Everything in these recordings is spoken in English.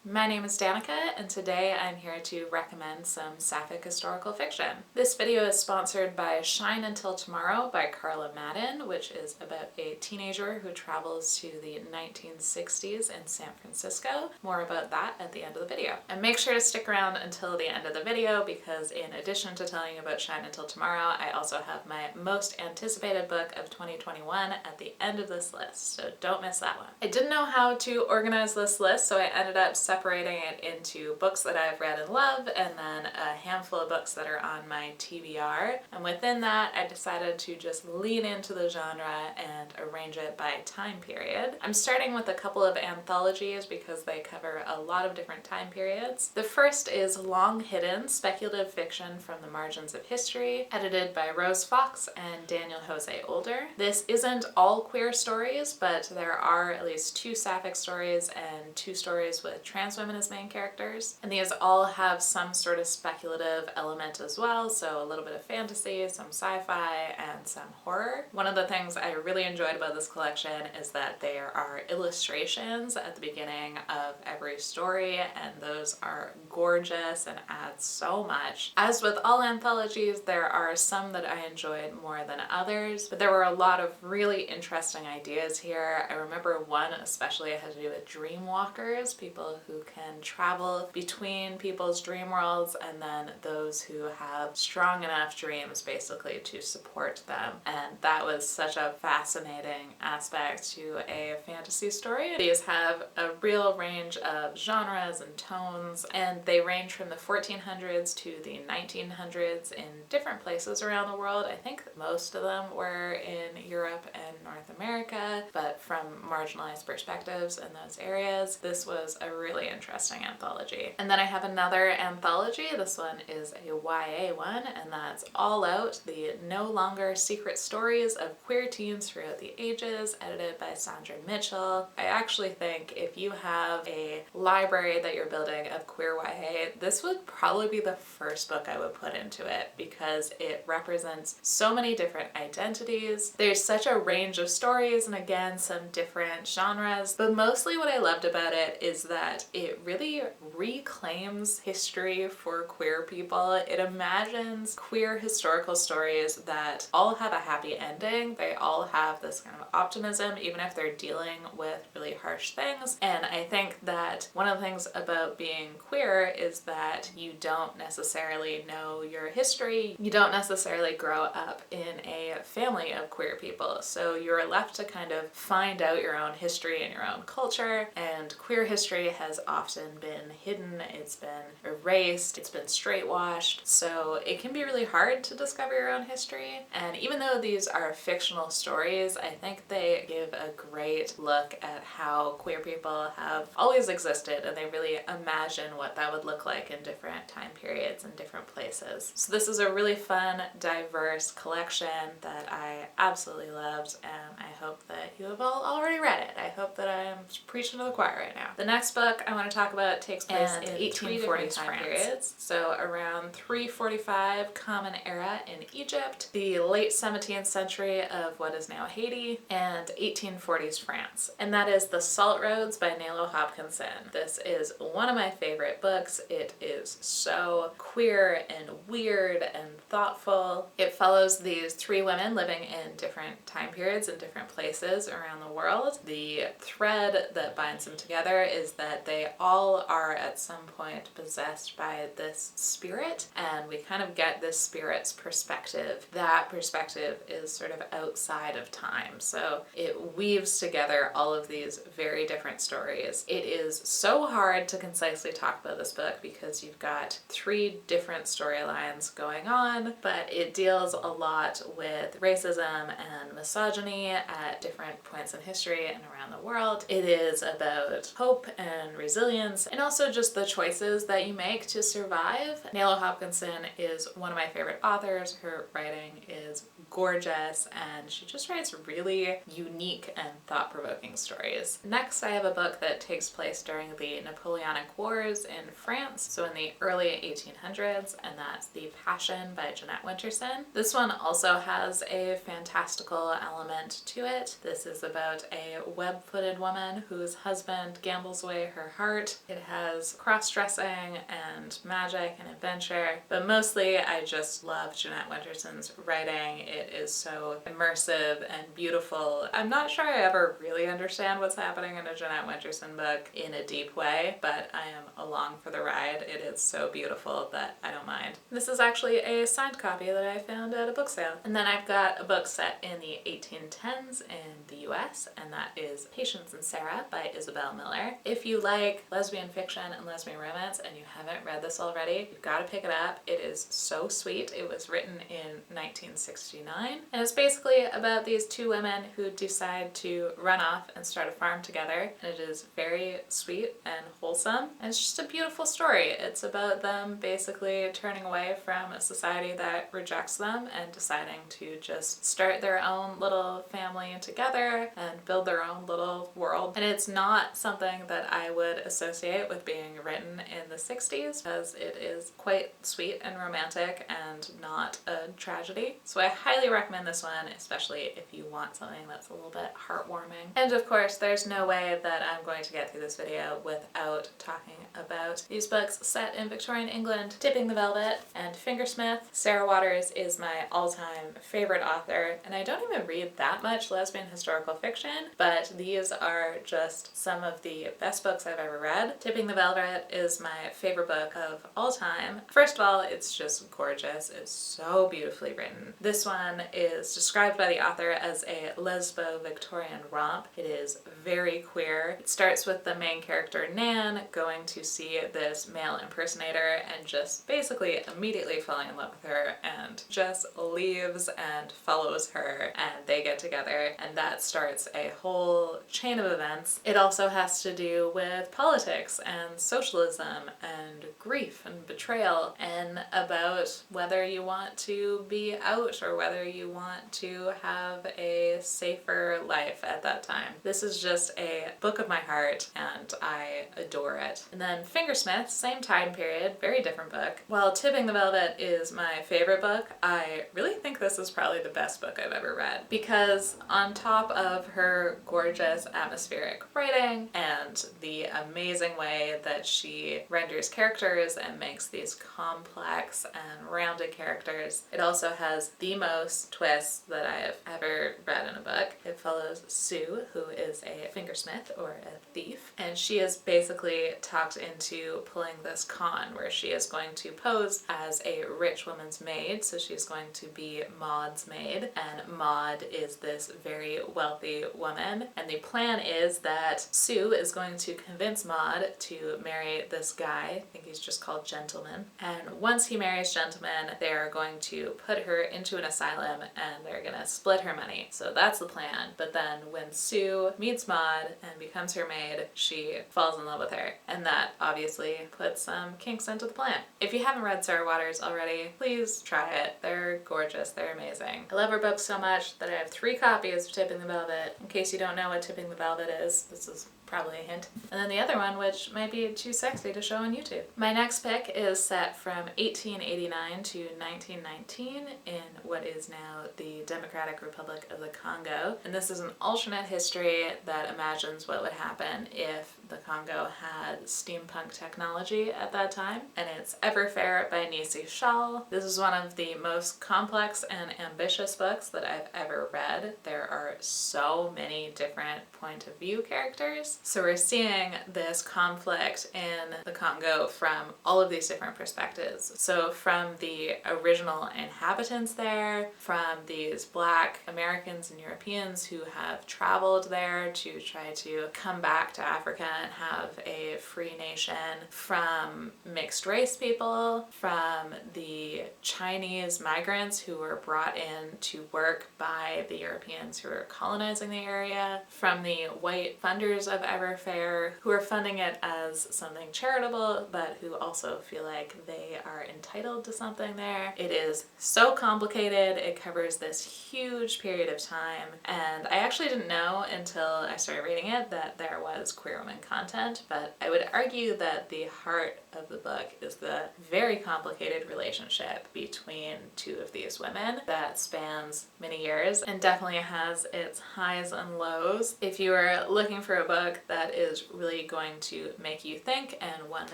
My name is Danica, and today I'm here to recommend some Sapphic historical fiction. This video is sponsored by Shine Until Tomorrow by Carla Madden, which is about a teenager who travels to the 1960s in San Francisco. More about that at the end of the video. And make sure to stick around until the end of the video because in addition to telling you about Shine Until Tomorrow, I also have my most anticipated book of 2021 at the end of this list, so don't miss that one. I didn't know how to organize this list, so I ended up separating it into books that I've read and love and then a handful of books that are on my TBR. And within that, I decided to just lean into the genre and arrange it by time period. I'm starting with a couple of anthologies because they cover a lot of different time periods. The first is Long Hidden, Speculative Fiction from the Margins of History, edited by Rose Fox and Daniel Jose Older. This isn't all queer stories, but there are at least two Sapphic stories and two stories with trans women as main characters. And these all have some sort of speculative element as well, so a little bit of fantasy, some sci-fi, and some horror. One of the things I really enjoyed about this collection is that there are illustrations at the beginning of every story, and those are gorgeous and add so much. As with all anthologies, there are some that I enjoyed more than others, but there were a lot of really interesting ideas here. I remember one especially had to do with dream walkers, people who can travel between people's dream worlds, and then those who have strong enough dreams basically to support them. And that was such a fascinating aspect to a fantasy story. These have a real range of genres and tones, and they range from the 1400s to the 1900s in different places around the world. I think most of them were in Europe and North America, but from marginalized perspectives in those areas. This was a really interesting anthology. And then I have another anthology. This one is a YA one, and that's All Out, the No Longer Secret Stories of Queer Teens Throughout the Ages, edited by Sandra Mitchell. I actually think if you have a library that you're building of queer YA, this would probably be the first book I would put into it because it represents so many different identities. There's such a range of stories and again some different genres, but mostly what I loved about it is that it really reclaims history for queer people. It imagines queer historical stories that all have a happy ending. They all have this kind of optimism even if they're dealing with really harsh things. And I think that one of the things about being queer is that you don't necessarily know your history. You don't necessarily grow up in a family of queer people. So you're left to kind of find out your own history and your own culture. And queer history has often been hidden, it's been erased, it's been straightwashed. So it can be really hard to discover your own history. And even though these are fictional stories, I think they give a great look at how queer people have always existed, and they really imagine what that would look like in different time periods and different places. So this is a really fun, diverse collection that I absolutely loved, and I hope that you have all already read it. I hope that I am preaching to the choir right now. The next book I want to talk about takes place in 1840s time periods, so around 345 Common Era in Egypt, the late 17th century of what is now Haiti, and 1840s France. And that is The Salt Roads by Nalo Hopkinson. This is one of my favorite books. It is so queer and weird and thoughtful. It follows these three women living in different time periods and different places around the world. The thread that binds them together is that they all are at some point possessed by this spirit, and we kind of get this spirit's perspective. That perspective is sort of outside of time, so it weaves together all of these very different stories. It is so hard to concisely talk about this book because you've got three different storylines going on, but it deals a lot with racism and misogyny at different points in history and around the world. It is about hope and resilience and also just the choices that you make to survive. Nalo Hopkinson is one of my favorite authors. Her writing is gorgeous and she just writes really unique and thought-provoking stories. Next, I have a book that takes place during the Napoleonic Wars in France, so in the early 1800s, and that's The Passion by Jeanette Winterson. This one also has a fantastical element to it. This is about a web-footed woman whose husband gambles away her heart. It has cross-dressing and magic and adventure, but mostly I just love Jeanette Winterson's writing. It is so immersive and beautiful. I'm not sure I ever really understand what's happening in a Jeanette Winterson book in a deep way, but I am along for the ride. It is so beautiful that I don't mind. This is actually a signed copy that I found at a book sale. And then I've got a book set in the 1810s in the US, and that is Patience and Sarah by Isabel Miller. If you like lesbian fiction and lesbian romance and you haven't read this already, you've got to pick it up. It is so sweet. It was written in 1969, and it's basically about these two women who decide to run off and start a farm together, and it is very sweet and wholesome, and it's just a beautiful story. It's about them basically turning away from a society that rejects them and deciding to just start their own little family together and build their own little world. And it's not something that I would associate with being written in the 60s, because it is quite sweet and romantic and not a tragedy. So I highly recommend this one, especially if you want something that's a little bit heartwarming. And of course, there's no way that I'm going to get through this video without talking about these books set in Victorian England: Tipping the Velvet and Fingersmith. Sarah Waters is my all-time favorite author, and I don't even read that much lesbian historical fiction, but these are just some of the best books I've ever read. Tipping the Velvet is my favorite book of all time. First of all, it's just gorgeous. It's so beautifully written. This one is described by the author as a lesbo-Victorian romp. It is very queer. It starts with the main character Nan going to see this male impersonator and just basically immediately falling in love with her, and just leaves and follows her, and they get together, and that starts a whole chain of events. It also has to do with politics and socialism and grief and betrayal, and about whether you want to be out or whether you want to have a safer life at that time. This is just a book of my heart, and I adore it. And then Fingersmith, same time period, very different book. While Tipping the Velvet is my favorite book, I really think this is probably the best book I've ever read, because on top of her gorgeous atmospheric writing and the amazing way that she renders characters and makes these complex and rounded characters, it also has the most twists that I have ever read in a book. It follows Sue, who is a fingersmith or a thief, and she is basically talked into pulling this con where she is going to pose as a rich woman's maid. So she's going to be Maud's maid, and Maud is this very wealthy woman, and the plan is that Sue is going to convince Maud to marry this guy. I think he's just called Gentleman, and once he marries Gentleman, they're going to put her into an asylum and they're gonna split her money. So that's the plan. But then when Sue meets Maud and becomes her maid, she falls in love with her, and that obviously puts some kinks into the plan. If you haven't read Sarah Waters already, please try it. They're gorgeous. They're amazing. I love her books so much that I have 3 copies of Tipping the Velvet. In case you don't know what Tipping the Velvet is, this is probably a hint. And then the other one, which might be too sexy to show on YouTube. My next pick is set from 1889 to 1919 in what is now the Democratic Republic of the Congo. And this is an alternate history that imagines what would happen if the Congo had steampunk technology at that time. And it's Everfair by Nisi Shawl. This is one of the most complex and ambitious books that I've ever read. There are so many different point of view characters. So we're seeing this conflict in the Congo from all of these different perspectives. So from the original inhabitants there, from these Black Americans and Europeans who have traveled there to try to come back to Africa and have a free nation, from mixed race people, from the Chinese migrants who were brought in to work by the Europeans who were colonizing the area, from the white funders of Everfair who are funding it as something charitable but who also feel like they are entitled to something there. It is so complicated. It covers this huge period of time, and I actually didn't know until I started reading it that there was queer women content, but I would argue that the heart of the book is the very complicated relationship between two of these women that spans many years and definitely has its highs and lows. If you are looking for a book that is really going to make you think and one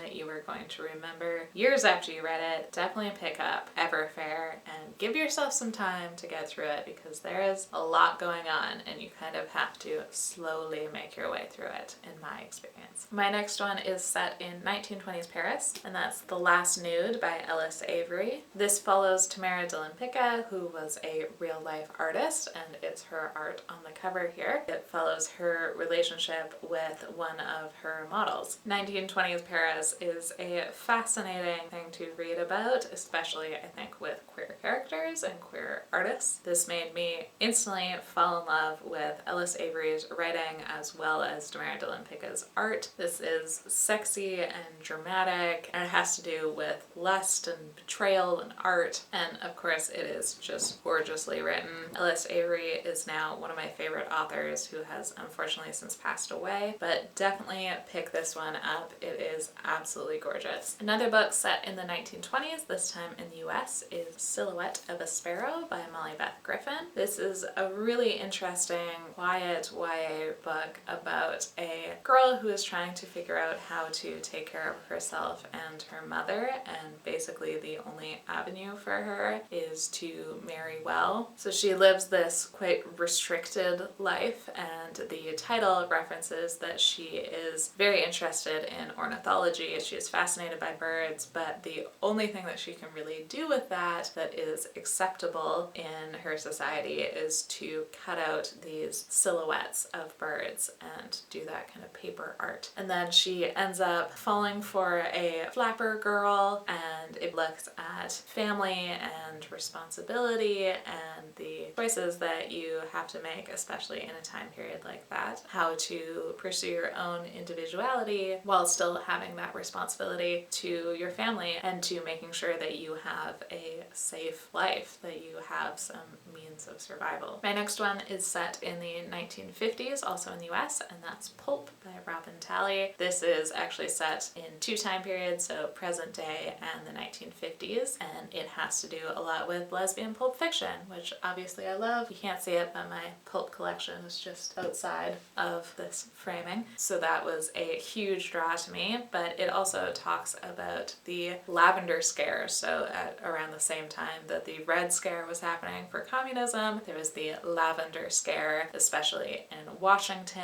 that you are going to remember years after you read it, definitely pick up Everfair and give yourself some time to get through it, because there is a lot going on and you kind of have to slowly make your way through it, in my experience. My next one is set in 1920s Paris, and that's The Last Nude by Ellis Avery. This follows Tamara de Lempicka, who was a real-life artist, and it's her art on the cover here. It follows her relationship with one of her models. 1920s Paris is a fascinating thing to read about, especially I think with queer characters and queer artists. This made me instantly fall in love with Ellis Avery's writing as well as Tamara de Lempicka's art. This is sexy and dramatic, and it has to do with lust and betrayal and art, and of course it is just gorgeously written. Ellis Avery is now one of my favorite authors who has unfortunately since passed away, but definitely pick this one up. It is absolutely gorgeous. Another book set in the 1920s, this time in the US, is Silhouette of a Sparrow by Molly Beth Griffin. This is a really interesting, quiet YA book about a girl who is trying to figure out how to take care of herself and her mother, and basically the only avenue for her is to marry well. So she lives this quite restricted life, and the title references that she is very interested in ornithology. She is fascinated by birds, but the only thing that she can really do with that is acceptable in her society is to cut out these silhouettes of birds and do that kind of paper art. And then she ends up falling for a flapper girl, and it looks at family and responsibility and the choices that you have to make, especially in a time period like that. How to pursue your own individuality while still having that responsibility to your family and to making sure that you have a safe life, that you have some means of survival. My next one is set in the 1950s, also in the US, and that's Pulp by Robin Talley. This is actually set in two time periods, so present day and the 1950s, and it has to do a lot with lesbian pulp fiction, which obviously I love. You can't see it, but my pulp collection is just outside of this framing, so that was a huge draw to me. But it also talks about the lavender scare, so at around the same time that the Red Scare was happening for communism, there was the lavender scare, especially in Washington,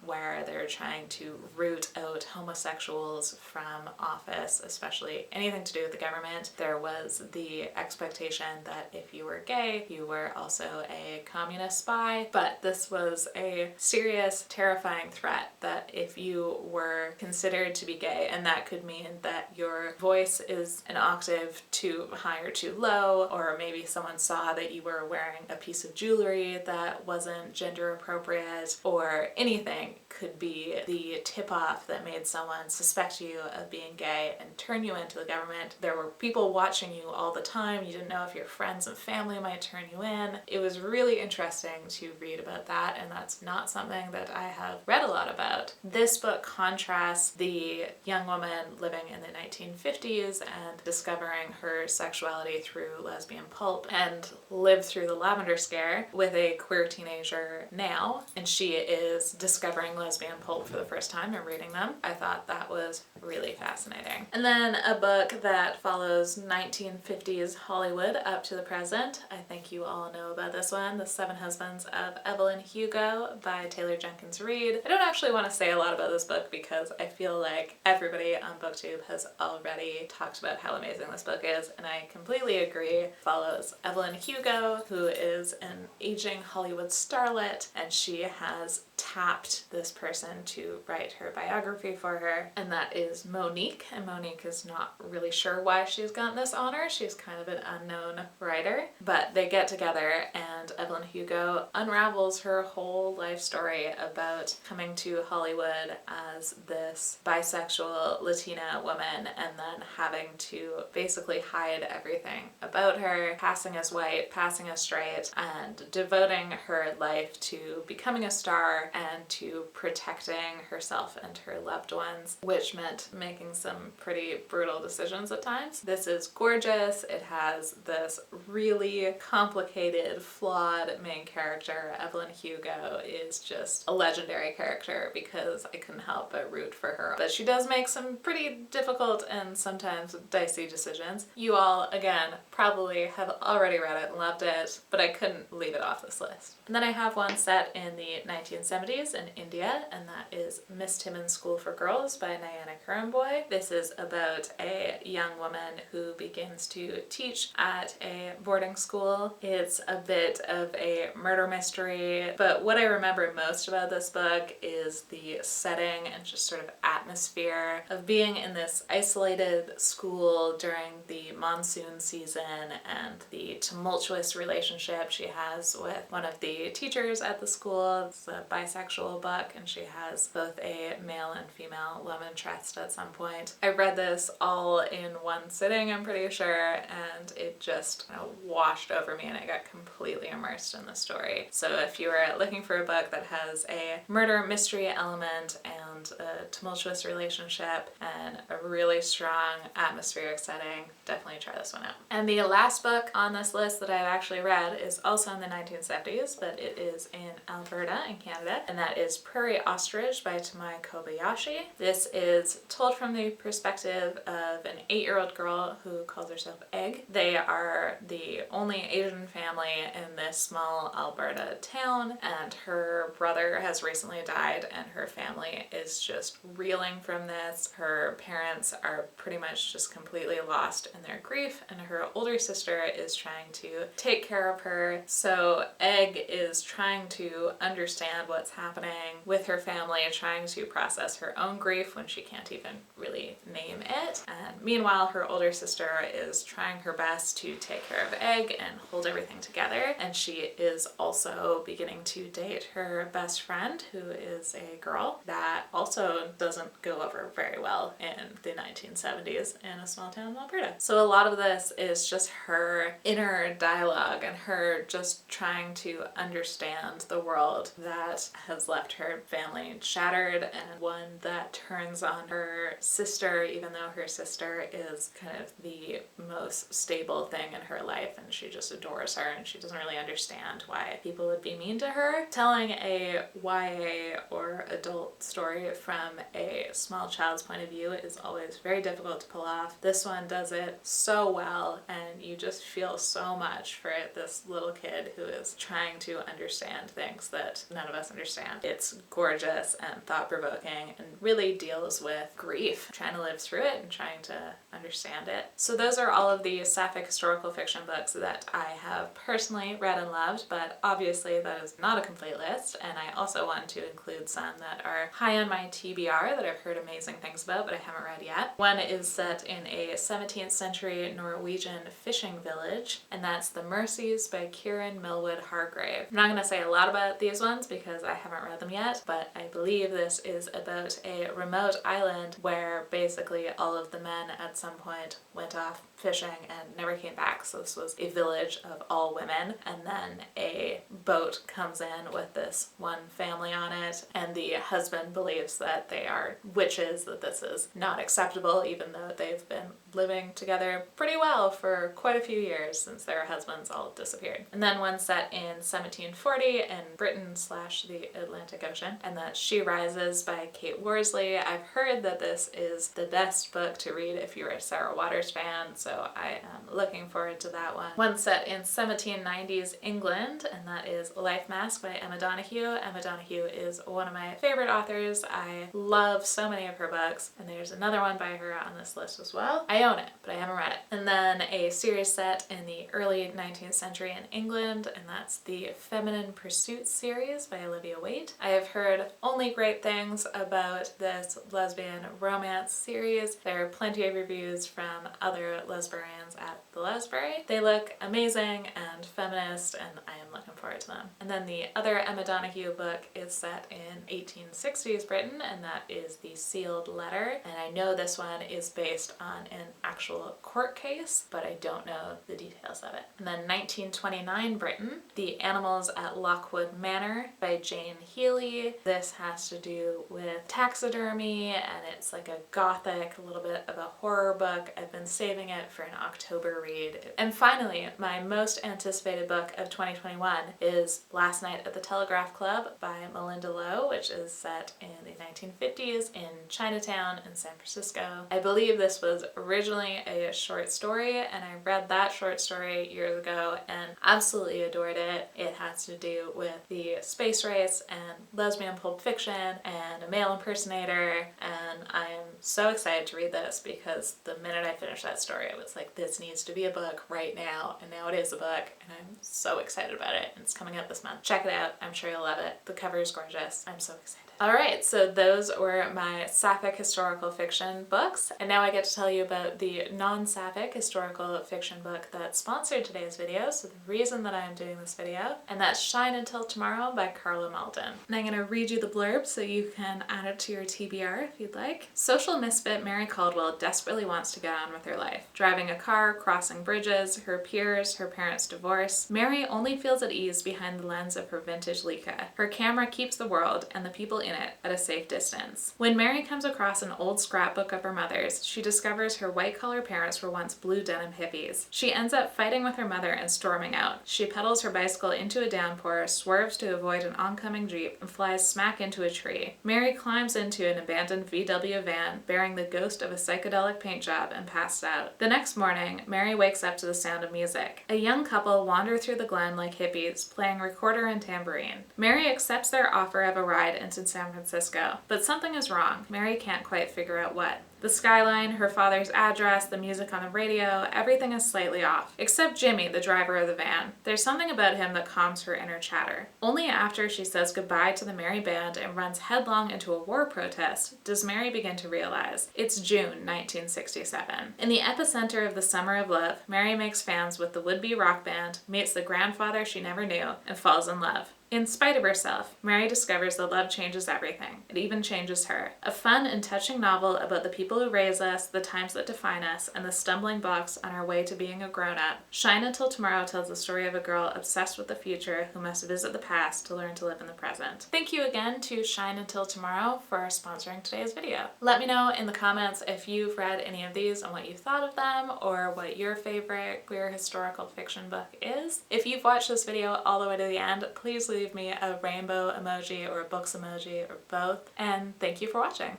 where they're trying to root out homosexuals from office, especially anything to do with the government. There was the expectation that if you were gay, you were also a communist spy, but this was a serious, terrifying threat that if you were considered to be gay, and that could mean that your voice is an octave too high or too low, or maybe someone saw that you were wearing a piece of jewelry that wasn't gender appropriate, or anything could be the tip-off that made someone suspect you of being gay and turn you into the government. There were people watching you all the time. You didn't know if your friends and family might turn you in. It was really interesting to read about that, and that's not something that I have read a lot about. This book contrasts the young woman living in the 1950s and discovering her sexuality through lesbian pulp and lived through the lavender scare with a queer teenager now, and she is discovering lesbian pulp for the first time and reading them. I thought that was really fascinating. And then a book that follows 1950s Hollywood up to the present. I think you all know about this one, The Seven Husbands of Evelyn Hugo by Taylor Jenkins Reid. I don't actually want to say a lot about this book because I feel like everybody on BookTube has already talked about how amazing this book is, and I completely agree. It follows Evelyn Hugo, who is an aging Hollywood starlet, and she has tapped this person to write her biography for her, and that is Monique, and Monique is not really sure why she's gotten this honor. She's kind of an unknown writer, but they get together and Evelyn Hugo unravels her whole life story about coming to Hollywood as this bisexual Latina woman and then having to basically hide everything about her, passing as white, passing as straight, and devoting her life to becoming a star her and to protecting herself and her loved ones, which meant making some pretty brutal decisions at times. This is gorgeous. It has this really complicated, flawed main character. Evelyn Hugo is just a legendary character because I couldn't help but root for her. But she does make some pretty difficult and sometimes dicey decisions. You all, again, probably have already read it and loved it, but I couldn't leave it off this list. And then I have one set in the 1970s in India, and that is Miss Timmins' School for Girls by Nayana Karamboy. This is about a young woman who begins to teach at a boarding school. It's a bit of a murder mystery, but what I remember most about this book is the setting and just sort of atmosphere of being in this isolated school during the monsoon season and the tumultuous relationship she has with one of the teachers at the school. It's a bisexual book and she has both a male and female love interest at some point. I read this all in one sitting, I'm pretty sure, and it just washed over me and I got completely immersed in the story. So if you are looking for a book that has a murder mystery element and a tumultuous relationship and a really strong atmospheric setting, definitely try this one out. And the last book on this list that I've actually read is also in the 1970s, but it is in Alberta in Canada, and that is Prairie Ostrich by Tamai Kobayashi. This is told from the perspective of an 8-year-old girl who calls herself Egg. They are the only Asian family in this small Alberta town, and her brother has recently died and her family is just reeling from this. Her parents are pretty much just completely lost in their grief, and her older sister is trying to take care of her. So Egg is trying to understand what's happening with her family, trying to process her own grief when she can't even really name it. And meanwhile, her older sister is trying her best to take care of Egg and hold everything together. And she is also beginning to date her best friend, who is a girl. That also doesn't go over very well in the 1970s in a small town in Alberta. So a lot of this is just her inner dialogue and her just trying to understand the world that has left her family shattered, and one that turns on her sister, even though her sister is kind of the most stable thing in her life and she just adores her and she doesn't really understand why people would be mean to her. Telling a YA or adult story from a small child's point of view is always very difficult to pull off. This one does it so well, and you just feel so much for this little kid who is trying to understand things that none of us understand. It's gorgeous and thought-provoking and really deals with grief, trying to live through it and trying to understand it. So those are all of the Sapphic historical fiction books that I have personally read and loved, but obviously that is not a complete list, and I also want to include some that are high on my TBR that I've heard amazing things about but I haven't read yet. One is set in a 17th century Norwegian fishing village, and that's The Mercies by Kieran Millwood Hargrave. I'm not going to say a lot about these ones because I haven't read them yet, but I believe this is about a remote island where basically all of the men at some point went off fishing and never came back. So this was a village of all women, and then a boat comes in with this one family on it, and the husband believes that they are witches, that this is not acceptable even though they've been living together pretty well for quite a few years since their husbands all disappeared. And then one set in 1740 in Britain / the Atlantic Ocean, and that's She Rises by Kate Worsley. I've heard that this is the best book to read if you're a Sarah Waters fan, so I am looking forward to that one. One set in 1790s England, and that is Life Mask by Emma Donoghue. Emma Donoghue is one of my favorite authors. I love so many of her books, and there's another one by her on this list as well. I own it, but I haven't read it. And then a series set in the early 19th century in England, and that's the Feminine Pursuits series by Olivia Waite. I have heard only great things about this lesbian romance series. There are plenty of reviews from other lesbians at the Lesbury. They look amazing and feminist, and I am looking forward to them. And then the other Emma Donoghue book is set in 1860s Britain, and that is The Sealed Letter. And I know this one is based on an actual court case, but I don't know the details of it. And then 1929 Britain, The Animals at Lockwood Manor by Jane Healy. This has to do with taxidermy, and it's like a gothic, a little bit of a horror book. I've been saving it for an October read. And finally, my most anticipated book of 2021 is Last Night at the Telegraph Club by Melinda Lowe, which is set in the 1950s in Chinatown in San Francisco. I believe this was originally a short story, and I read that short story years ago and absolutely adored it. It has to do with the space race and lesbian pulp fiction and a male impersonator, and I am so excited to read this because the minute I finished that story, I was like, this needs to be a book right now, and now it is a book, and I'm so excited about it. It's coming out this month. Check it out. I'm sure you'll love it. The cover is gorgeous. I'm so excited. Alright, so those were my Sapphic historical fiction books, and now I get to tell you about the non-Sapphic historical fiction book that sponsored today's video, so the reason that I'm doing this video, and that's Shine Until Tomorrow by Carla Malden. And I'm going to read you the blurb so you can add it to your TBR if you'd like. Social misfit Mary Caldwell desperately wants to get on with her life. Driving a car, crossing bridges, her peers, her parents' divorce, Mary only feels at ease behind the lens of her vintage Leica. Her camera keeps the world and the people in it at a safe distance. When Mary comes across an old scrapbook of her mother's, she discovers her white-collar parents were once blue denim hippies. She ends up fighting with her mother and storming out. She pedals her bicycle into a downpour, swerves to avoid an oncoming Jeep, and flies smack into a tree. Mary climbs into an abandoned VW van bearing the ghost of a psychedelic paint job and passed out. The next morning, Mary wakes up to the sound of music. A young couple wander through the glen like hippies, playing recorder and tambourine. Mary accepts their offer of a ride into San Francisco, but something is wrong. Mary can't quite figure out what. The skyline, her father's address, the music on the radio, everything is slightly off. Except Jimmy, the driver of the van. There's something about him that calms her inner chatter. Only after she says goodbye to the Mary band and runs headlong into a war protest does Mary begin to realize it's June 1967. In the epicenter of the summer of love, Mary makes fans with the would-be rock band, meets the grandfather she never knew, and falls in love. In spite of herself, Mary discovers that love changes everything. It even changes her. A fun and touching novel about the people who raise us, the times that define us, and the stumbling blocks on our way to being a grown-up. Shine Until Tomorrow tells the story of a girl obsessed with the future who must visit the past to learn to live in the present. Thank you again to Shine Until Tomorrow for sponsoring today's video. Let me know in the comments if you've read any of these and what you thought of them, or what your favorite queer historical fiction book is. If you've watched this video all the way to the end, please leave me a rainbow emoji or a books emoji or both, and thank you for watching.